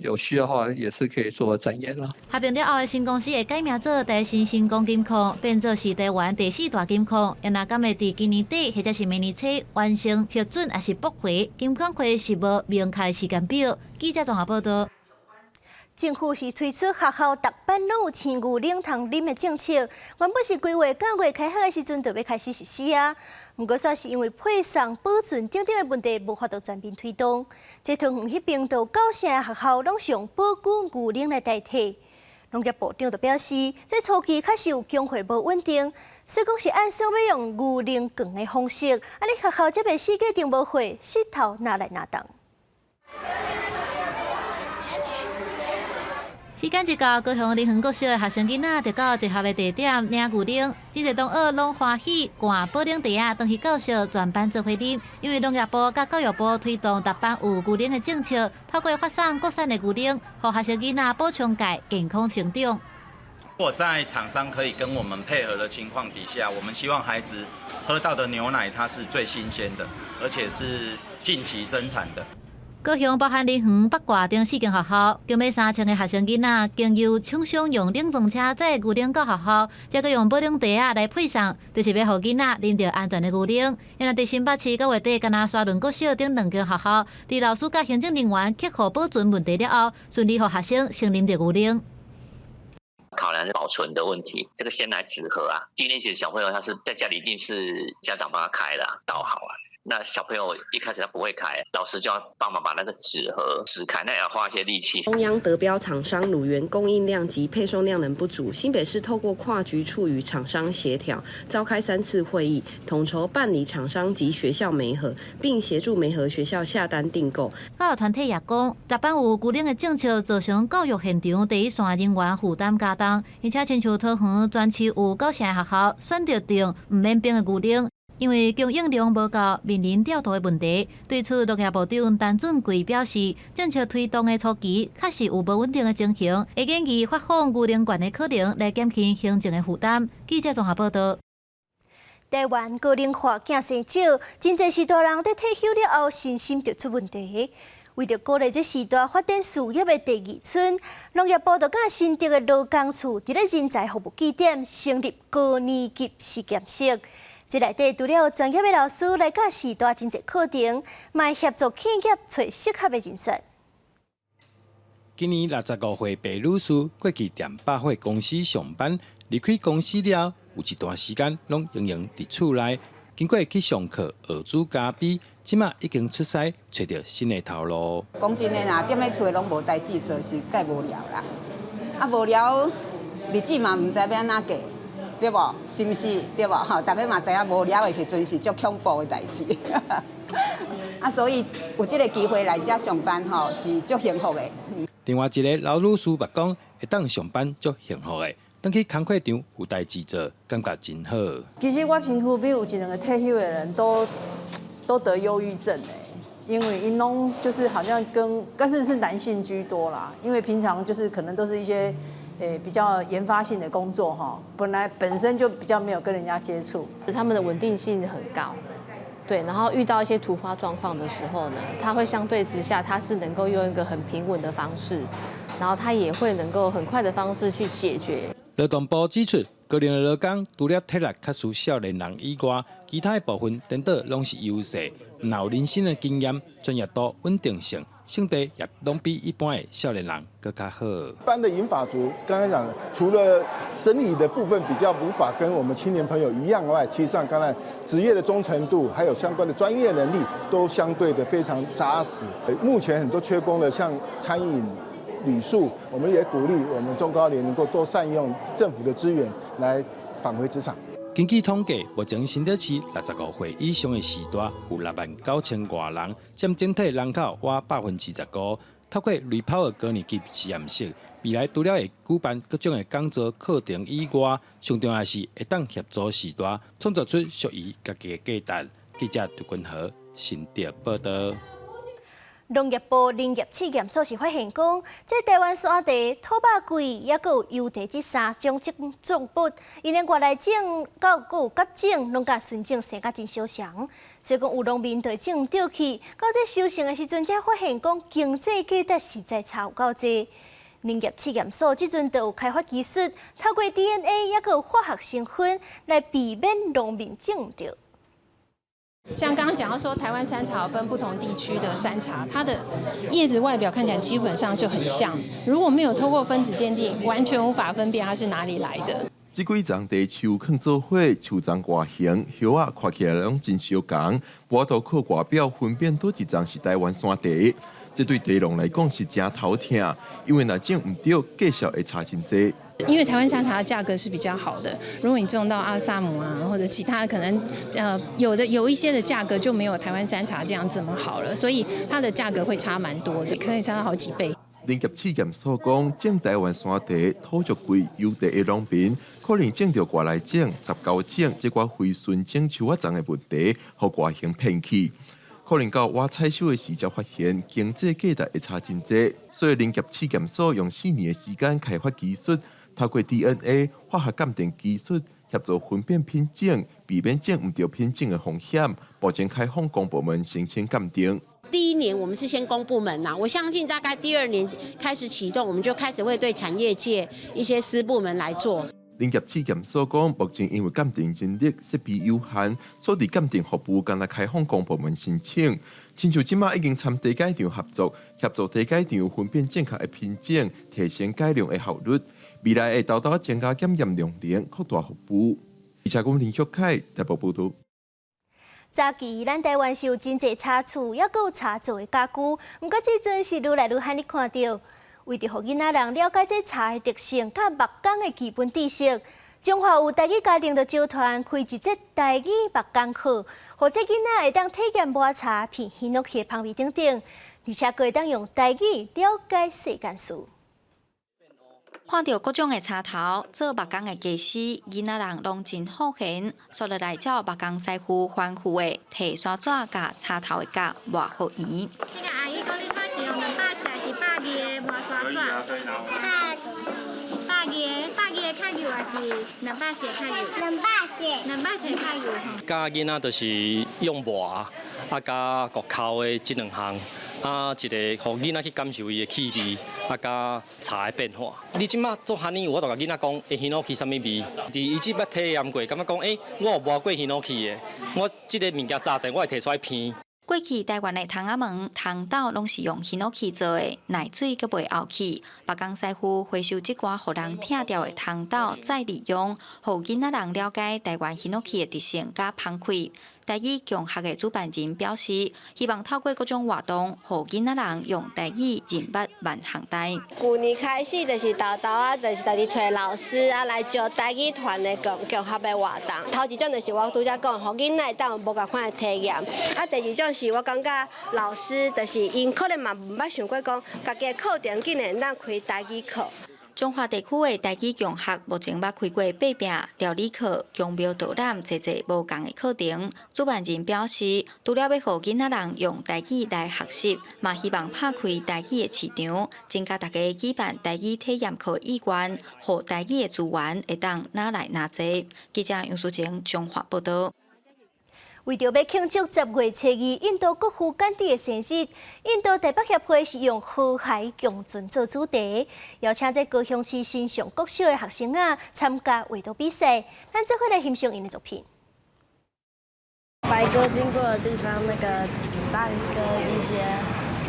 Speaker 24: 有需要的话，也是可以做展延啦。
Speaker 5: 合并了后的新公司会改名做台新新光金控，变做是台湾第4大金控。因若敢会伫今年底或者是明年初完成核准，还是驳回，金管会是无明确时间表。记者综合报道。
Speaker 1: 政府是推出学校逐班拢有青牛奶通啉的政策，原本是规划9月开学的时阵就要开始实施啊。不过，煞是因为配送、保存等等的问题，无法度全面推动。这汤圆迄边就9成的学校拢用保固牛奶来代替。农业部长就表示，这初期确实有供货无稳定，所以讲是按算要用牛奶罐的方式，安尼学校才袂死价订无货，石头拿来拿当。
Speaker 5: 时间一到，高雄林园国小的学生囡仔就到集合的地点领牛奶，真侪同学拢欢喜，赶保冷茶啊，回去教室全班做伙啉。因为农业部甲教育部推动逐班有牛奶的政策，透过发送国产的牛奶，互学生囡仔补充钙，健康成长。
Speaker 25: 如果在厂商可以跟我们配合的情况底下，我们希望孩子喝到的牛奶它是最新鲜的，而且是近期生产的。
Speaker 5: 高雄包含林园、八卦等4间学校，共要3000个学生囡仔，经由厂商用冷藏车载牛奶到学校，再佮用保冷茶来配送，就是要互囡仔啉到安全的牛奶。因为伫新北市9月底，敢若沙仑国小等2间学校，伫老师甲行政人员克服保存问题了后，顺利互学生先啉到牛奶。
Speaker 26: 考量保存的问题，这个鲜奶纸盒啊，低年级的小朋友他是在家里一定是家长帮他开的倒好啊。那小朋友一开始他不会开，老师就要帮忙把那个纸盒撕开，那也要花一些力气。
Speaker 28: 中央得标厂商乳源供应量及配送量能不足，新北市透过跨局处与厂商协调，召开3次会议，统筹办理厂商及学校媒合，并协助媒合学校下单订购。
Speaker 5: 教育团体也讲，逐班有牛奶的政策，造成教育现场第一线人员负担加重，而且亲像桃园全市有9成的学校选择订唔免冰的牛奶。因为供应量无够，面临调度的问题。对此，农业部长陈俊贵表示，政策推动的初期确实有无稳定的情形，会建议发放牛龄悬的可能来减轻行政的负担。记者综合报道。
Speaker 1: 台湾高龄化囝生少，真侪时代人在退休了后身心就出问题。为着鼓励这时代发展事业的第二春，农业部就甲新竹的劳工处伫咧人才服务据点成立高年级实验室。这内底除了有专业的老师来教时代真侪课程，嘛协助企业找适合的人选。
Speaker 2: 今年65岁白女士过去店百货公司上班，离开公司了，有一段时间拢营营伫厝内。经过去上课学煮咖啡，即马已经出师，找到新的头路。
Speaker 3: 讲真诶啦，踮咧厝拢无代志做，是介无聊啦。啊，无聊，日子嘛毋知要安怎过，对无？是毋是？对无？吼，大家嘛知影无聊的时阵是足恐怖的代志。啊，所以有即个机会来遮上班吼，是足幸福的。
Speaker 2: 另外一个老女士嘛讲，会当上班足幸福的。当去工课场有代志做，感觉真好。
Speaker 4: 其实我身躯边有一两个退休的人都得忧郁症因为因拢就是好像但是男性居多啦，因为平常就是可能都是一些比较研发性的工作哈，本身就比较没有跟人家接触，
Speaker 6: 他们的稳定性很高。对，然后遇到一些突发状况的时候呢，他会相对之下，他是能够用一个很平稳的方式，然后他也会能够很快的方式去解决。
Speaker 2: 劳动部指出，高龄的劳工除了体力较输少年人以外，其他的部分颠倒拢是优势，若有人生的经验、专业度、稳定性，性地也拢比一般的少年人更加好。
Speaker 7: 一般的银发族，刚才讲，除了生理的部分比较无法跟我们青年朋友一样外，其实上刚才职业的忠诚度，还有相关的专业能力，都相对的非常扎实。目前很多缺工的，像餐饮、旅宿，我们也鼓励我们中高龄能够多善用政府的资源来返回职场。
Speaker 2: 根据统计，目前新竹市65岁以上的时代有69000多人，占整体人口约25%。透过雷泡的高年级实验室，未来除了会举办各种的讲座课程以外，上重要是会当协助时代创造出属于家己的价值。记者杜君和新竹报道。
Speaker 1: 农业部林业试验所是发现讲，在台湾山地土白桂也有油地这3种作物，因连外来种到有甲种，拢甲纯种生甲真相像。所以讲有农民对种丢弃，到这收成的时阵才发现讲经济价值实在差有够济。林业试验所即阵就有开发技术，透过 DNA 也有化学成分来避免农民种着。
Speaker 10: 像刚刚讲到说，台湾山茶分不同地区的山茶，它的叶子外表看起来基本上就很像，如果没有透过分子鉴定，完全无法分辨它是哪里来的。
Speaker 12: 这几丛地树坑做伙，树丛外形、叶啊看起来拢真相同，无图靠外表分辨倒一丛是台湾山地。这对地农来讲是真头疼，因为若种唔对，价钱会差真多。
Speaker 10: 因为台湾山茶的价格是比较好的，如果你种到阿萨姆啊，或者其他可能有一些的价格就没有台湾山茶这样这么好了，所以它的价格会差蛮多的，可以差到好几倍。
Speaker 12: 林业试验所讲，种台湾山地土足贵有地的农民，可能种到外来种19种，这寡非纯种树啊种的问题，互外形骗去。可能到挖采收的时才发现，经济价值会差真多，所以林业试验所用4年的时间开发技术，透过 DNA 化学鉴定技术，协助分辨品种，避免种唔到品种的风险，目前开放公部门申请鉴定。
Speaker 27: 第1年我们是先公部门呐，我相信大概第2年开始启动，我们就开始会对产业界一些私部门来做。
Speaker 12: 林业试验所讲，目前因为鉴定人力设备有限，所以鉴定服务刚才开放公部门申请。亲像即马已经参地改场合作，协助地改场分辨正确的品种，提升改良的效率。未来会大大增加检验量能，扩大服务。记者林卓凯台北报道。
Speaker 1: 早期咱台湾是有真侪茶厝，也有茶做的家具，不过即阵是愈来愈罕你看到。为着互囡仔人了解这茶的特性，甲木工的基本知识，中华有台语家庭的集团开一节台语木工课，或者囡仔会当体验抹茶、片鲜肉的香味等等，而且佫会当用台语了解世间事。
Speaker 9: 看到各种的插头，做木工的技师，囡仔人拢真好闲，所以来找木工师傅吩咐的，摕刷纸甲插头的角抹好圆。
Speaker 11: 那个阿姨讲你看是用240还是120的抹刷纸？120的较油还是240的较油？240较油吼。
Speaker 13: 教囡仔就是用抹加国口的这2项。一个互囡仔去感受伊的气味，加茶的变化。你即马做汉尼，我就甲囡仔讲，希诺气啥物味？伫伊即捌体验过，感觉讲，我有摸过希诺气的，我即个物件炸弹，我会摕出来片。
Speaker 9: 过去台湾的窗仔门、窗斗拢是用希诺气做的，耐水阁袂漚气。木工师傅回收即寡互人拆掉的窗斗，再利用，互囡仔人了解台湾希诺气的特性甲芳气。台语共学的主办人表示，希望透过各种活动，互囡仔人用台语认捌万项台。
Speaker 15: 旧年开始就是豆豆就是家己找老师来招台语团的共学的活动。头一种就是我拄则讲，互囡仔当无共款的体验。第二种是我感觉老师就是因可能嘛毋捌想过讲，家己的课程竟然咱开台语课。
Speaker 9: 中华地区的台语共学目前捌开过8饼料理课、宫庙导览，侪无共的课程。主办人表示，除了要互囡仔人用台语来学习，嘛希望拍开台语的市场，增加大家举办台语体验课意愿，互台语的资源会当拿来拿侪。记者杨淑晴中华报道。
Speaker 1: 为着要庆祝10月初2印度国父甘地的生日，印度台北协会是用河海共存做主题，邀请在高雄市新上国小的学生参加画图比赛。咱这回来欣赏因的作品。
Speaker 16: 白鸽经过的地方，那个子弹跟一些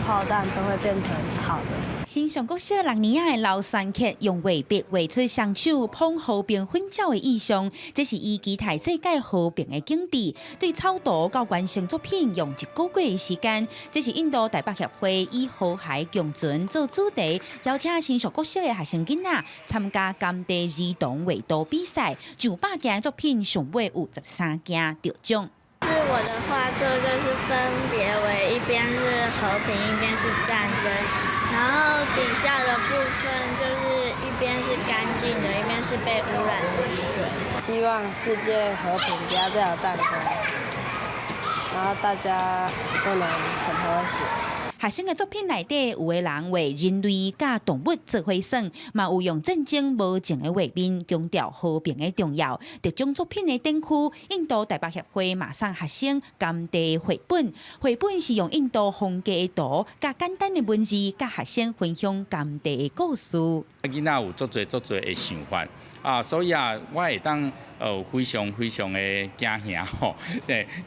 Speaker 16: 炮弹都会变成好的。
Speaker 17: 新上国小6年的刘山克用画笔画出双手捧和平混照的意象，这是伊期待世界和平的境地。对草图到完成作品用1个月的时间，这是印度台北协会以河海共存做主题，邀请新上国小的学生囡仔参加甘地儿童画图比赛，900件作品上尾有13件得奖。
Speaker 16: 是我的画作，就是分别为一边是和平，一边是战争，然后底下的部分就是一边是干净的，一边是被污染的水。希望世界和平，不要再有战争，然后大家都能很和谐。
Speaker 17: 学生的作品内底，有的人为人类甲动物做回算，嘛有用战争无情的画面强调和平的重要。得奖作品的展区，印度台北协会马上学生甘地绘本，绘本是用印度风格的图，甲简单的文字，甲学生分享甘地的故事。
Speaker 18: 囡仔有足侪的想法所以我会当非常的惊吓吼，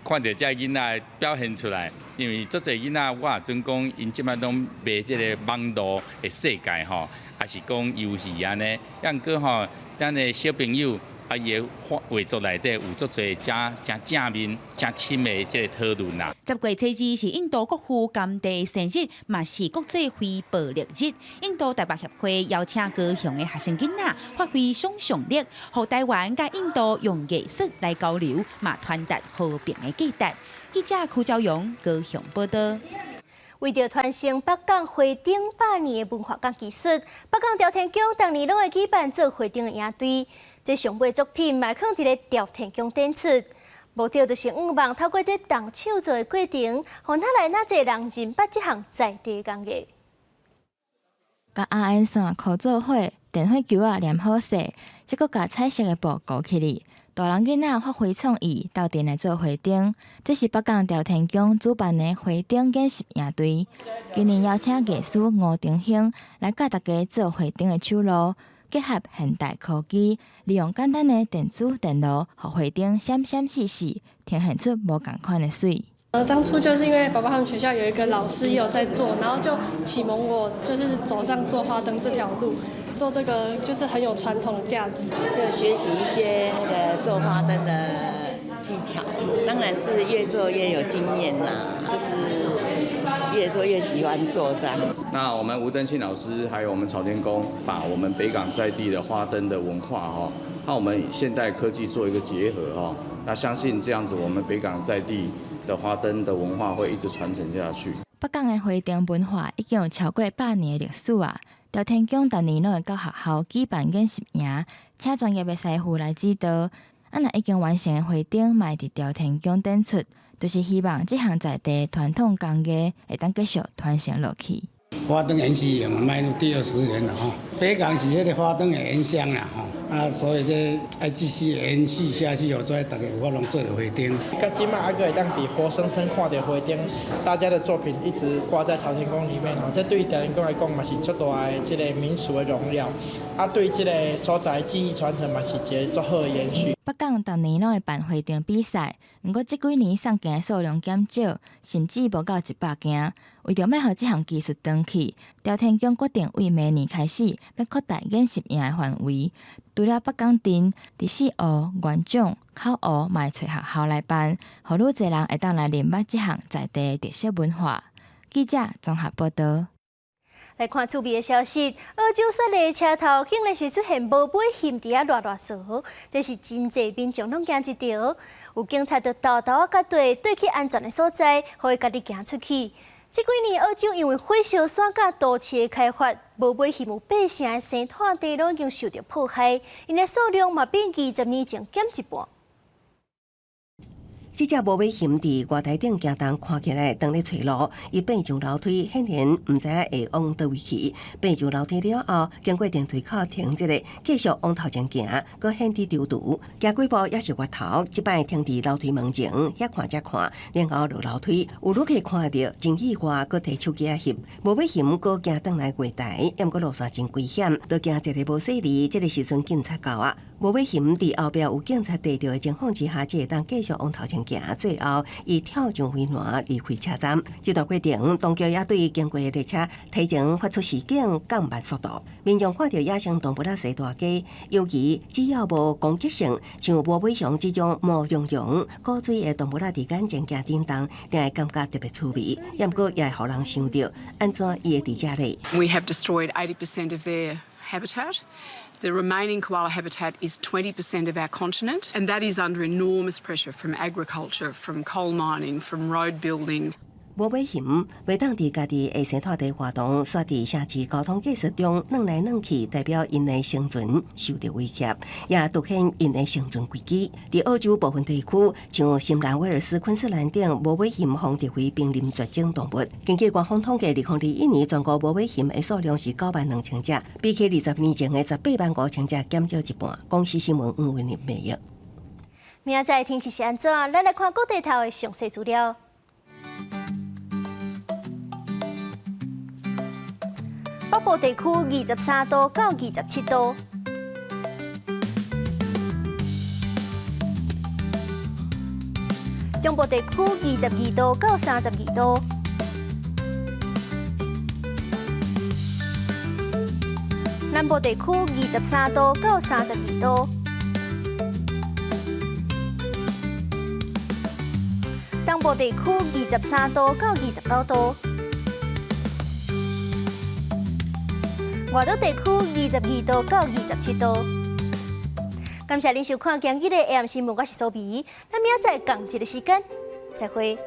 Speaker 18: 看到这囡仔表现出来，因为足侪囡仔我也准讲，因即摆拢卖即个网络的世界吼，也是讲游戏安尼，样个吼，咱的小朋友伊的画作内底有足侪真正面、真深的即个讨论啦。
Speaker 17: 10月初2是印度国父甘地生日，嘛是国际非暴力日。印度台北协会邀请高雄的学生囡仔发挥想象力，和台湾甲印度用艺术来交流，嘛传达和平的价值。记者邱昭阳高雄报道。
Speaker 1: 为着传承北港花灯100年的文化甲技术，北港朝天宫当年拢会举办做花灯的营队。这上尾作品嘛，放伫咧朝天宫展出，目标就是希望透过这动手做的过程，互哪来哪侪人认捌这项在地工艺。
Speaker 23: 甲阿烟线箍做伙，电火球粘好势，再搁甲彩色的布固起哩。大人囡仔发挥创意，斗阵来做花灯。这是北港朝天宫主办的花灯演习营队，今年邀请艺师吴定兴来教大家做花灯的手路。结合现代科技，利用简单的电子电路，互花灯闪闪烁烁，呈现出无同款的水。
Speaker 29: 当初就是因为爸爸他们学校有一个老师也有在做，然后就启蒙我，就是走上做花灯这条路。做这个就是很有传统价值，
Speaker 30: 就学习一些做花灯的技巧，当然是越做越有经验啦，就是越做越喜欢做这样。
Speaker 31: 那我们吴登信老师还有我们朝天宫，把我们北港在地的花灯的文化和我们现代科技做一个结合那相信这样子，我们北港在地的花灯的文化会一直传承下去。
Speaker 23: 北港的花灯文化已经有超过100年的历史啊！朝天宫逐年拢会到学校举办演习营，请专业的师傅来指导。若已经完成的花灯，嘛会伫朝天宫展出，就是希望这项在地传统工艺会当继续传承落去。
Speaker 5: 花灯演习营迈入第20年了吼，北港是迄个花灯的原乡啦吼，所以这要继续延续下去，有在大家有法通做着花灯。
Speaker 8: 到今嘛，还会当比活生生看到花灯，大家的作品一直挂在朝天宫里面哦，这对于朝天宫来讲嘛是足大的这个民俗的荣耀，对这个所在技艺传承嘛是一个足好的延续。
Speaker 23: 北港逐年拢会办花灯比赛，不过这几年送件的数量减少，甚至无到100件。为着要让这项技术长去，朝天宫决定为明年开始要扩大演习营的范围。除了北港镇、伫四湖、元长、口湖，嘛会找学校来办，互愈侪人会当来认捌这项在地的特色文化。记者综合报道。
Speaker 1: 来看趣味的消息，澳洲雪梨车头竟然是出现无尾熊伫遐乱扫，这是真侪民众拢惊一条。有警察就豆豆啊，甲对去安全的所在，互伊家己行出去。这几年澳洲因为火烧山甲都市的开发，无尾熊有8成的生态地拢已经受到破坏，因的数量嘛比20年前减一半。
Speaker 14: 这只无尾熊伫外台顶行动，看起来当咧找路，伊爬上楼梯，显然毋知影会往倒位去。爬上楼梯了后，经过电梯口停一下，继续往头前行，搁显得丢毒。行几步也是月头，即摆停伫楼梯门前，遐看则看，然后落楼梯，有旅客看到真意外，搁摕手机啊翕。无尾熊搁行倒来月台，抑过路线真危险，都惊一个无细腻。这个时阵警察到啊，无尾熊伫后壁有警察逮到的情况之下，只会当继续往头前行。最后，伊跳上飞轮离开车站。这段过程，当局也对经过的列车提前发出示警，降慢速度。民众看到野生动物啊踅大街，尤其只要无攻击性，像无尾熊这种毛茸茸、古锥的动物啊，伫眼前行叮当，令会感觉特别趣味。也毋过也会互人想到，安怎伊会伫遮咧
Speaker 19: We have destroyed 80% of their habitat. The remaining koala habitat is 20% of our continent, and that is under enormous pressure from agriculture, from coal mining, from road building.
Speaker 14: 无尾熊袂当伫家己的生态地活动，煞伫城市交通建设中软来软去，代表因的生存受到威胁，也凸显因的生存规矩。伫澳洲部分地区，像新南威尔斯、昆士兰等，无尾熊防定为濒临绝种动物。根据官方统计，2021年全国无尾熊的数量是92000只，比起20年前的185,000只减少一半。公司新闻吴文林报道。
Speaker 1: 明仔天气是安怎？咱来看各地头的详细资料。北部地区23度到27度，中部地区22度到32度，南部地区23度到32度，东部地区23度到29度。外岛地区22度到27度。感谢您收看今日的 AM 新闻，我是苏比。咱明仔载同一个时间再会。